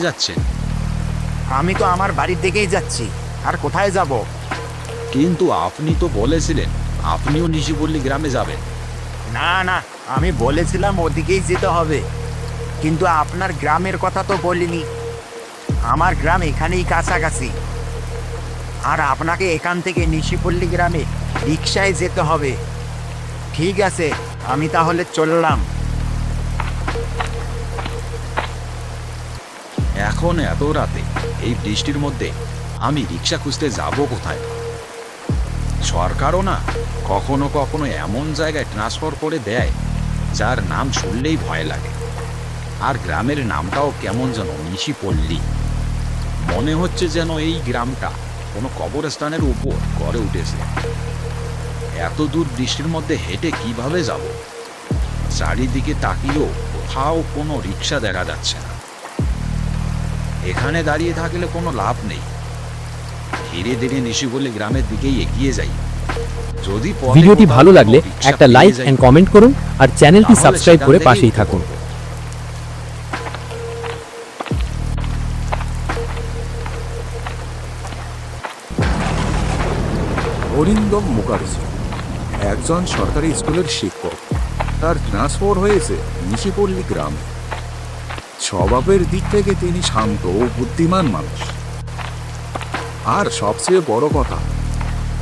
কোথায় যাচ্ছেন? আমি তো আমার বাড়ির দিকেই যাচ্ছি, আর কোথায় যাব? কিন্তু আপনি তো বলেছিলেন আপনিও নিশিপল্লী গ্রামে যাবেন। না না, আমি বলেছিলাম ওদিকেই যেতে হবে, কিন্তু আপনার গ্রামের কথা তো বলিনি। আমার গ্রাম এখানেই কাছাকাছি, আর আপনাকে এখান থেকে নিশিপল্লী গ্রামে রিকশায় যেতে হবে। ঠিক আছে, আমি তাহলে চললাম। এখন এত রাতে এই বৃষ্টির মধ্যে আমি রিক্সা খুঁজতে যাব কোথায়? সরকারও না কখনো কখনো এমন জায়গায় ট্রান্সফার করে দেয় যার নাম শুনলেই ভয় লাগে। আর গ্রামের নামটাও কেমন যেন নিশিপল্লী। মনে হচ্ছে যেন এই গ্রামটা কোনো কবরস্থানের উপর গড়ে উঠেছে। এত দূর বৃষ্টির মধ্যে হেঁটে কিভাবে যাব? চারিদিকে তাকিয়েও কোথাও কোনো রিক্সা দেখা যাচ্ছে না। এখানে দাঁড়িয়ে থাকলে কোনো লাভ নেই। ধীরে ধীরে নিশিপল্লী গ্রামের দিকেই এগিয়ে যাই। যদি ভিডিওটি ভালো লাগলে একটা লাইক এন্ড কমেন্ট করুন আর চ্যানেলটি সাবস্ক্রাইব করে পাশেই থাকুন। অরিন্দম মুখার্জি একজন সরকারি স্কুলের শিক্ষক। তার ট্রান্সফার হয়েছে নিশিপল্লী গ্রামে। স্বভাবের দিক থেকে তিনি শান্ত ও বুদ্ধিমান মানুষ। আর সবচেয়ে বড় কথা,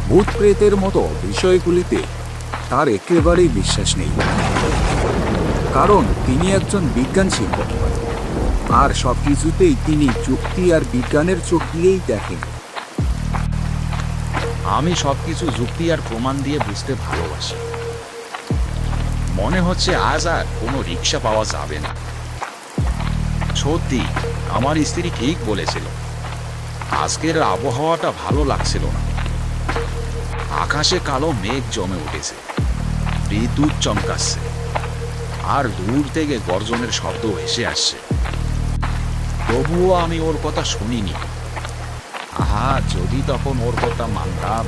ভূত প্রেতের মতো বিষয়গুলিতে তার একেবারেই বিশ্বাস নেই, কারণ তিনি একজন বিজ্ঞান শিক্ষক। আর সব কিছুতেই তিনি যুক্তি আর বিজ্ঞানের চোখ দিয়েই দেখেন। আমি সবকিছু যুক্তি আর প্রমাণ দিয়ে বুঝতে ভালোবাসি। মনে হচ্ছে আজ আর কোনো রিক্সা পাওয়া যাবে না। সত্যি আমার স্ত্রী ঠিক বলেছিল, আজকের আবহাওয়াটা ভালো লাগছিল না। আকাশে কালো মেঘ জমে উঠেছে, বিদ্যুৎ চমকাচ্ছে, আর দূর থেকে গর্জনের শব্দ ভেসে আসছে। তবুও আমি ওর কথা শুনিনি। আহা, যদি তখন ওর কথা মানতাম।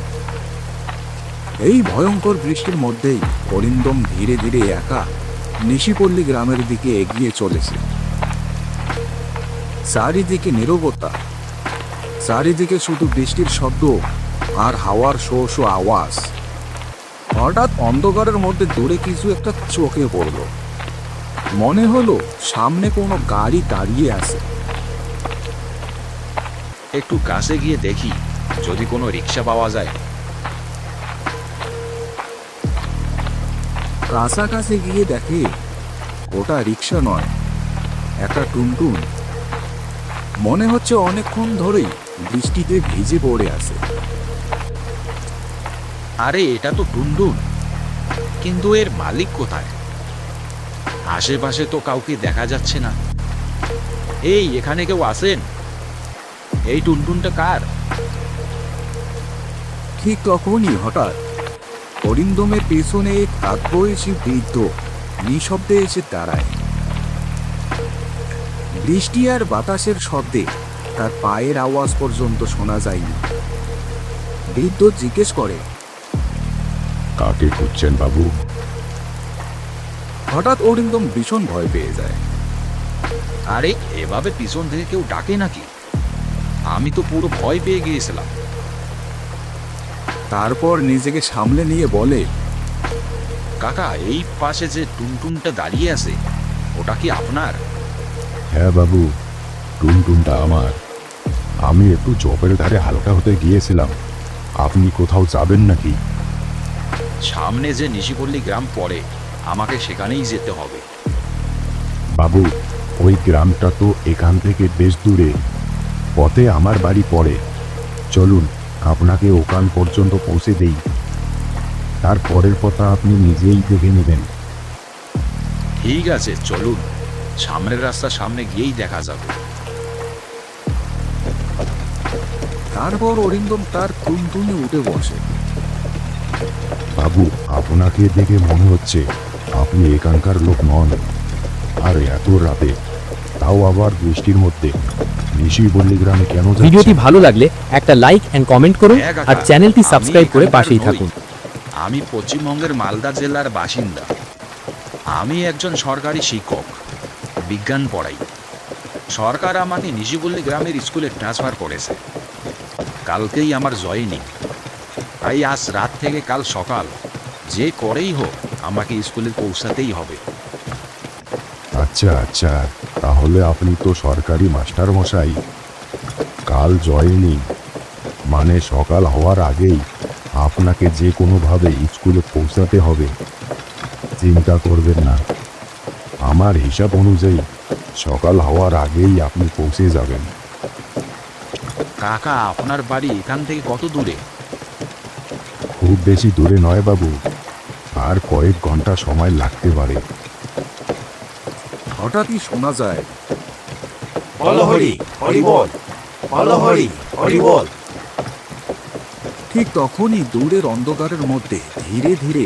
এই ভয়ঙ্কর বৃষ্টির মধ্যেই অরিন্দম ধীরে ধীরে একা নিশিপল্লী গ্রামের দিকে এগিয়ে চলেছে। চারিদিকে নীরবতা, চারিদিকে শুধু বৃষ্টির শব্দ আর হাওয়ার শো শো আওয়াজ। হঠাৎ অন্ধকারের মধ্যে দূরে কিছু একটা চোখে পড়ল। মনে হলো সামনে কোনো গাড়ি দাঁড়িয়ে আছে। একটু কাছে গিয়ে দেখি যদি কোনো রিক্সা পাওয়া যায়। কাছাকাছি গিয়ে দেখে ওটা রিক্সা নয়, একটা টুনটুন। মনে হচ্ছে অনেকক্ষণ ধরেই বৃষ্টিতে ভিজে পড়ে আছে। আরে এটা তো টুনটুন, কিন্তু এর মালিক কোথায়? আশেপাশে তো কাউকে দেখা যাচ্ছে না। এই, এখানে কেউ আছেন? এই টুনটুনটা কার? ঠিক তখনই হঠাৎ অরিন্দমের পেছনে এক প্রাতবয়সী বৃদ্ধ নিঃশব্দে এসে দাঁড়ায়। বৃষ্টি আর বাতাসের শব্দে তার পায়ের আওয়াজ পর্যন্ত শোনা যায়নি। বৃদ্ধ জিজ্ঞেস করে, কাকে খুঁজছেন বাবু? হঠাৎ অরিন্দম ভীষণ ভয় পেয়ে যায়। আরে এভাবে পিছন থেকে কেউ ডাকে নাকি? আমি তো পুরো ভয় পেয়ে গিয়েছিলাম। তারপর নিজেকে সামলে নিয়ে বলে, কাকা, এই পাশে যে টুনটুনটা দাঁড়িয়ে আছে ওটা কি আপনার? হ্যাঁ বাবু, টুনটুনটা আমার। আমি একটু জবের ধারে হালকা হতে গিয়েছিলাম। আপনি কোথাও যাবেন নাকি? সামনে যে নিশিপল্লী গ্রাম পড়ে, আমাকে সেখানেই যেতে হবে। বাবু, ওই গ্রামটা তো এখান থেকে বেশ দূরে। পথে আমার বাড়ি পড়ে। চলুন আপনাকে ওখান পর্যন্ত পৌঁছে দেই, তারপরের কথা আপনি নিজেই দেখে নেবেন। ঠিক আছে, চলুন। সামনের রাস্তা সামনে গিয়েই দেখা যাবে। তারপর অরিন্দম তার টুনটুনে উঠে বসে। বাবু, আপনাকে দেখে মনে হচ্ছে আপনি এখানকার লোক নন। আর এত রাতে, তাও আবার বৃষ্টির মধ্যে, নিশিপল্লী গ্রামে কেন যাচ্ছেন? ভিডিওটি ভালো লাগলে একটা লাইক এন্ড কমেন্ট করুন আর চ্যানেলটি সাবস্ক্রাইব করে পাশেই থাকুন। আমি পশ্চিমবঙ্গের মালদা জেলার বাসিন্দা। আমি একজন সরকারি শিক্ষক, বিজ্ঞান পড়াই। সরকার আমাকে নিশিপল্লী গ্রামের স্কুলে ট্রান্সফার করেছে। কালকেই আমার জয়েনিং। তাই আজ রাত থেকে কাল সকাল যে করেই হোক আমাকে স্কুলে পৌঁছাতেই হবে। আচ্ছা আচ্ছা, তাহলে আপনি তো সরকারি মাস্টার মশাই। কাল জয়েনিং মানে সকাল হওয়ার আগেই আপনাকে যে কোনোভাবে স্কুলে পৌঁছাতে হবে। চিন্তা করবেন না, আমার হিসাব অনুযায়ী সকাল হওয়ার আগেই আপনি পৌঁছে যাবেন। কাকা, আপনার বাড়ি এখান থেকে কত দূরে? খুব বেশি দূরে নয় বাবু, আর কয়েক ঘন্টা সময় লাগতে পারে। হঠাৎই শোনা যায়, বলো হরি হরি বল, বলো হরি হরি বল। ঠিক তখনই দূরের অন্ধকারের মধ্যে ধীরে ধীরে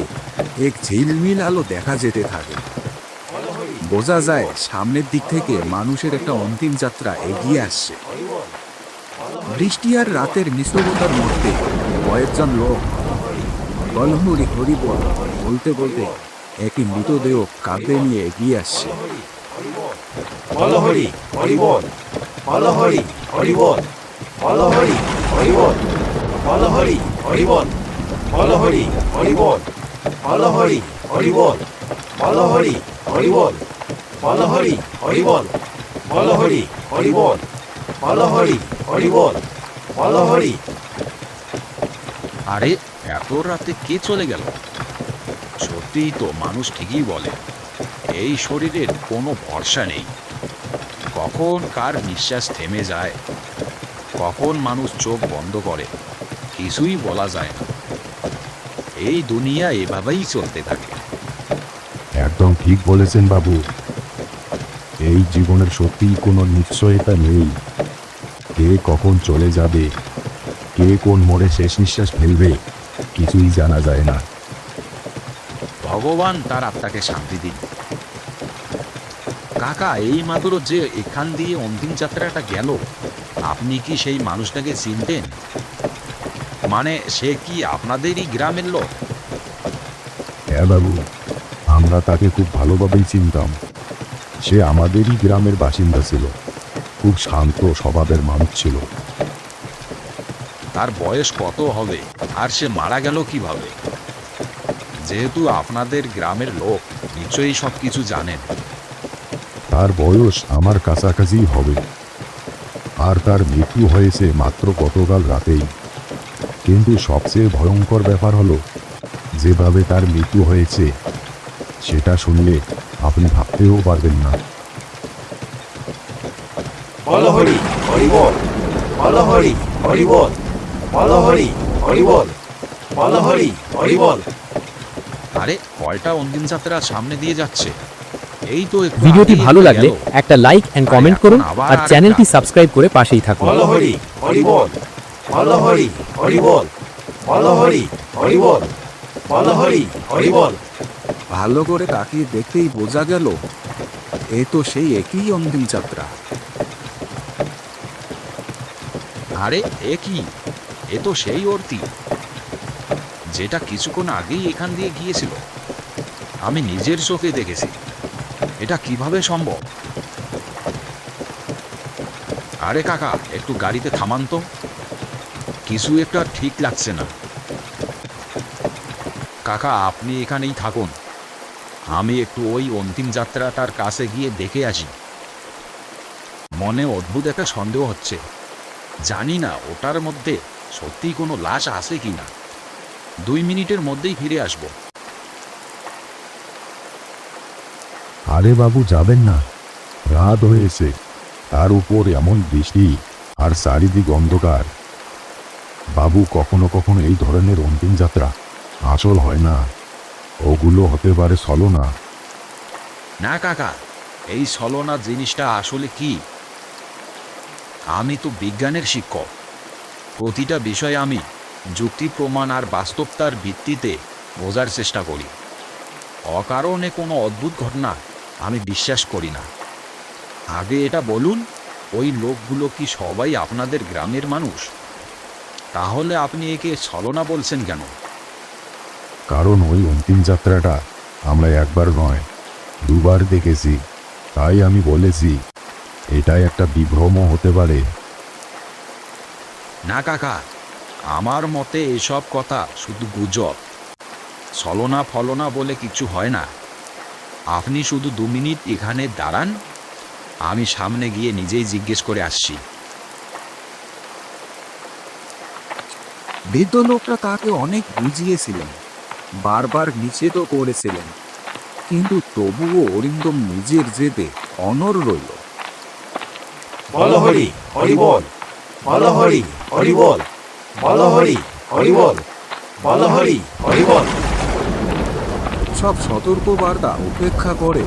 এক ঝিলমিল আলো দেখা যেতে থাকে। বোঝা যায় সামনের দিক থেকে মানুষের একটা অন্তিম যাত্রা এগিয়ে আসছে। বৃষ্টি আর রাতের নিস্তব্ধতার মধ্যে কয়েকজন লোক বল হরি হরি বল বলতে বলতে একটি মৃতদেহ কাঁধে নিয়ে এগিয়ে আসছে। বলো হরি হরি বল, বলো হরি হরি বল, বলো হরি হরি বল, বলো হরি হরি বল, বলো হরি হরি বল, বলো হরি হরি বল, বলো হরি হরি বল, বলো হরি হরি বল, বলো হরি হরি বল, বলো হরি হরি বল, বলো হরি। আরে এত রাতে কে চলে গেল? সত্যিই তো মানুষ ঠিকই বলে, এই শরীরের কোনো ভরসা নেই। কখন কার নিঃশ্বাস থেমে যায়, কখন মানুষ চোখ বন্ধ করে, কিছুই বলা যায় না। এই দুনিয়া এভাবেই চলতে থাকে। একদম ঠিক বলেছেন বাবু, এই জীবনের সত্যিই কোনো নিশ্চয়তা নেই। কে কখন চলে যাবে, কে কোন মোড়ে শেষ নিঃশ্বাস ফেলবে, কিছুই জানা যায় না। ভগবান তার আত্মাকে শান্তি দিন। কাকা, এই মাত্র যে এখান দিয়ে অন্তিম যাত্রাটা গেল, আপনি কি সেই মানুষটাকে চিনতেন? মানে সে কি আপনাদেরই গ্রামের লোক? হ্যাঁ বাবু, আমরা তাকে খুব ভালোভাবেই চিনতাম। সে আমাদেরই গ্রামের বাসিন্দা ছিল, খুব শান্ত স্বভাবের মানুষ ছিল। তার বয়স কত হবে, আর সে মারা গেল কিভাবে? যেহেতু আপনাদের গ্রামের লোক, নিশ্চয়ই সব কিছু জানেন। তার বয়স আমার কাছাকাছি হবে, আর তার মৃত্যু হয়েছে মাত্র গতকাল রাতেই। কিন্তু সবচেয়ে ভয়ঙ্কর ব্যাপার হলো, যেভাবে তার মৃত্যু হয়েছে সেটা শুনলে আপনি ভাবতেও পারবেন না। বলো হরি হরি বল, বলো হরি হরি বল, বলো হরি হরি বল, বলো হরি হরি বল। আরে কয়টা অন্তিম যাত্রা সামনে দিয়ে যাচ্ছে। এই তো একটু ভিডিওটি আগেই ভালো তো লাগলে গেল। একটা লাইক এন্ড কমেন্ট করুন আবার আর চ্যানেলটি সাবস্ক্রাইব করে পাশেই থাকুন। বলো হরি হরি বল, বলো হরি হরি বল, বলো হরি হরি বল, বলো হরি হরি বল। ভালো করে তাকিয়ে দেখতেই বোঝা গেল এ তো সেই একই অন্তিম যাত্রা। আরে এ কি, এ তো সেই অর্তি যেটা কিছুক্ষণ আগেই এখান দিয়ে গিয়েছিল। আমি নিজের চোখে দেখেছি। এটা কিভাবে সম্ভব? আরে কাকা, একটু গাড়িতে থামান তো, কিছু একটা ঠিক লাগছে না। কাকা, আপনি এখানেই থাকুন, আমি একটু ওই অন্তিম যাত্রাটার কাছে গিয়ে দেখে আসি। মনে অদ্ভুত একটা সন্দেহ হচ্ছে। জানি না ওটার মধ্যে সত্যি কোনো লাশ আছে কিনা। 2 মিনিটের মধ্যেই ফিরে আসব। আরে বাবু, যাবেন না, রাত হয়েছে, তার উপর এমন বৃষ্টি আর চারিদিক অন্ধকার। বাবু, কখনো কখনো এই ধরনের অন্তিম যাত্রা আসল হয় না, ওগুলো হতে পারে ছলনা। না কাকা, এই ছলনা জিনিসটা আসলে কি? আমি তো বিজ্ঞানের শিক্ষক। প্রতিটা বিষয় আমি যুক্তি প্রমাণ আর বাস্তবতার ভিত্তিতে বোঝার চেষ্টা করি। অকারণে কোনো অদ্ভুত ঘটনা আমি বিশ্বাস করি না। আগে এটা বলুন, ওই লোকগুলো কি সবাই আপনাদের গ্রামের মানুষ? তাহলে আপনি একে ছলনা বলছেন কেন? কারণ ওই অন্তিম যাত্রাটা আমরা একবার নয়, 2বার দেখেছি, তাই আমি বলেছি এটাই একটা বিভ্রম হতে পারে। না কাকা, আমার মতে এসব কথা শুধু গুজব। ছলনা ফলনা বলে কিছু হয় না। আপনি শুধু 2 মিনিট এখানে দাঁড়ান, আমি সামনে গিয়ে নিজেই জিজ্ঞেস করে আসছি। বৃদ্ধ লোকটা তাকে অনেক বুঝিয়েছিলেন, বারবার নিষেধও করেছিলেন, কিন্তু তবুও অরিন্দম নিজের জেদে অনড় রইল। বল হরি হরি বল, বল হরি হরি বল, বল হরি হরি বল, বল হরি হরি বল। সব সতর্ক বার্তা উপেক্ষা করে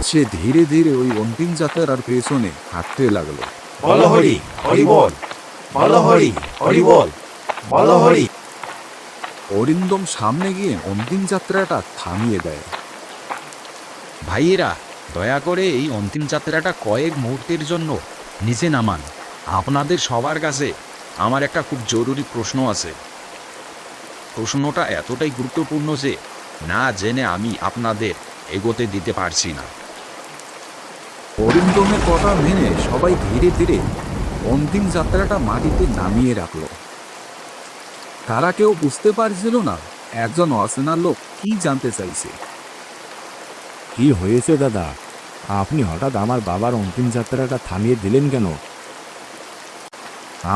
সে ধীরে ধীরে ওই অন্তিম যাত্রার পেছনে হাঁটতে লাগলো। বল হরি হরি বল, বল হরি হরি বল, বল হরি। অরিন্দম সামনে গিয়ে অন্তিম যাত্রাটা থামিয়ে দেয়। ভাইয়েরা, দয়া করে এই অন্তিম যাত্রাটা কয়েক মুহূর্তের জন্য নিচে নামান। আপনাদের সবার কাছে আমার একটা খুব জরুরি প্রশ্ন আছে। প্রশ্নটা এতটাই গুরুত্বপূর্ণ যে না জেনে আমি আপনাদের এগোতে দিতে পারছি না। অরিন্দমের কথা মেনে সবাই ধীরে ধীরে অন্তিম যাত্রাটা মাটিতে নামিয়ে রাখলো। তারা কেউ বুঝতে পারছিল না একজন অচেনা লোক কি জানতে চাইছে। কি হয়েছে দাদা? আপনি হঠাৎ আমার বাবার অন্তিম যাত্রাটা থামিয়ে দিলেন কেন?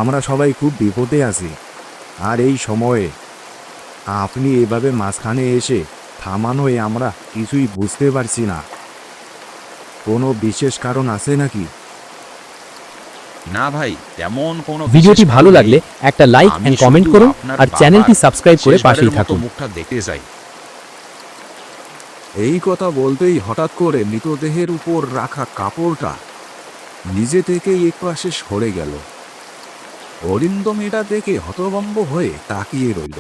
আমরা সবাই খুব বিপদে আছি, আর এই সময়ে আপনি এভাবে মাঝখানে এসে থামানোয় আমরা কিছুই বুঝতে পারছি না। কোনো বিশেষ কারণ আছে নাকি? না ভাই, তেমন কোনো ভিডিওটি বিশেষ ভালো কারণ লাগলে নেই। একটা লাইক আমি এন্ড শুধু কমেন্ট করুন আপনার আর চ্যানেলটি বাবার সাবস্ক্রাইব করে শেষবারের পাশেই মতো থাকুন। মুখটা দেখতে চাই। এই কথা বলতেই হঠাৎ করে মৃতদেহের উপর রাখা কাপড়টা নিজে থেকেই একপাশে সরে গেল। অরিন্দম এটা দেখে হতভম্ব হয়ে তাকিয়ে রইল।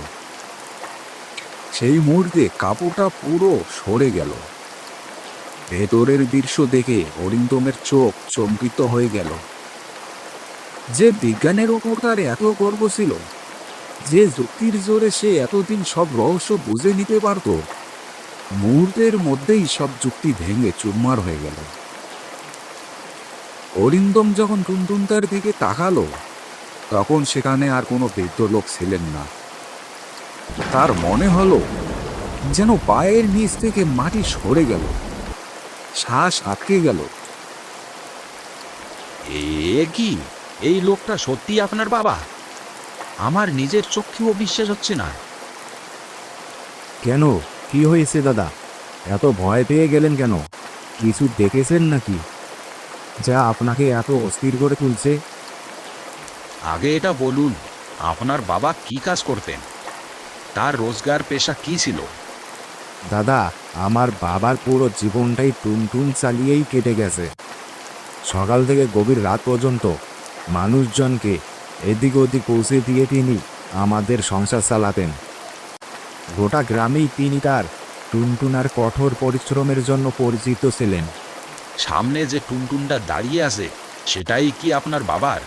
সেই মুহূর্তে কাপড়টা পুরো সরে গেল। ভেতরের দৃশ্য দেখে অরিন্দমের চোখ চমকিত হয়ে গেল। যে বিজ্ঞানের ওপর তার এত গর্ব ছিল, যে যুক্তির জোরে সে এতদিন সব রহস্য বুঝে নিতে পারত, মুহূর্তের মধ্যেই সব যুক্তি ভেঙে চুরমার হয়ে গেল। অরিন্দম যখন টুনটুনটার দিকে তাকালো, তখন সেখানে আর কোনো বৃদ্ধ লোক ছিলেন না। তার মনে হলো যেন পায়ের নিচ থেকে মাটি সরে গেল, শ্বাস আটকে গেল। এ কি? এই লোকটা সত্যি আপনার বাবা? আমার নিজের চোখেও বিশ্বাস হচ্ছে না। কেন, কি হয়েছে দাদা? এত ভয় পেয়ে গেলেন কেন? কিছু দেখেছেন নাকি যা আপনাকে এত অস্থির করে তুলছে? আগে এটা বলুন, আপনার বাবা কি কাজ করতেন? তার রোজগার পেশা কি ছিল? দাদা, আমার বাবার পুরো জীবনটাই টুনটুন চালিয়েই কেটে গেছে। সকাল থেকে গভীর রাত পর্যন্ত মানুষজনকে এদিক ওদিক পৌঁছে দিয়ে তিনি আমাদের সংসার চালাতেন। গোটা গ্রামেই তিনি তার টুনটুনার কঠোর পরিশ্রমের জন্য পরিচিত ছিলেন। সামনে যে টুনটুনটা দাঁড়িয়ে আছে সেটাই কি আপনার বাবার?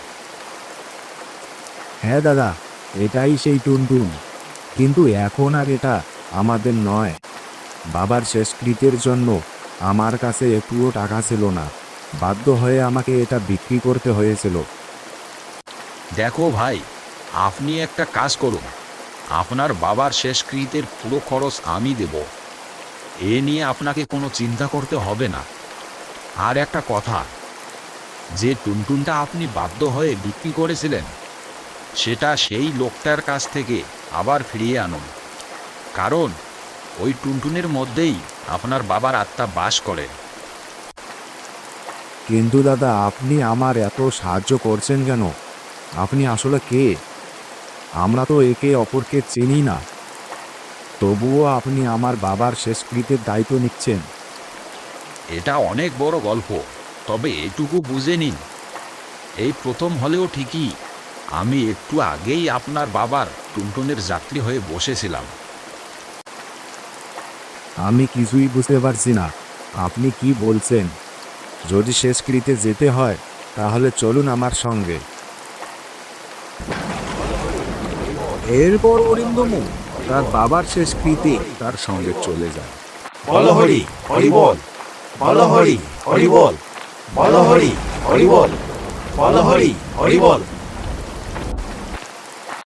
হ্যাঁ দাদা, এটাই সেই টুনটুন, কিন্তু এখন আর এটা আমাদের নয়। বাবার শেষকৃত্যের জন্য আমার কাছে একটুও টাকা ছিল না, বাধ্য হয়ে আমাকে এটা বিক্রি করতে হয়েছিল। দেখো ভাই, আপনি একটা কাজ করুন, আপনার বাবার শেষকৃত্যের পুরো খরচ আমি দেব। এ নিয়ে আপনাকে কোনো চিন্তা করতে হবে না। আর একটা কথা, যে টুনটুনটা আপনি বাধ্য হয়ে বিক্রি করেছিলেন সেটা সেই লোকটার কাছ থেকে আবার ফিরিয়ে আনুন, কারণ ওই টুনটুনের মধ্যেই আপনার বাবার আত্মা বাস করে। কিন্তু দাদা, আপনি আমার এত সাহায্য করছেন কেন? আপনি আসলে কে? আমরা তো একে অপরকে চিনি না, তবুও আপনি আমার বাবার শেষকৃত্যের দায়িত্ব নিচ্ছেন। এটা অনেক বড় গল্প, তবে এটুকু বুঝে নিন, এই প্রথম হলেও ঠিকই আমি একটু আগেই আপনার বাবার টুনটুনের যাত্রী হয়ে বসেছিলাম। আমি কিছুই বুঝতে পারছি না, আপনি কি বলছেন? যদি শেষকৃত্যে যেতে হয় তাহলে চলুন আমার সঙ্গে। এরপর অরিন্দম তার বাবার শেষকৃত্যে তার সঙ্গে চলে যায়। বল হরি হরি বল, বল হরি হরি বল, বল হরি হরি বল, বল হরি হরি বল।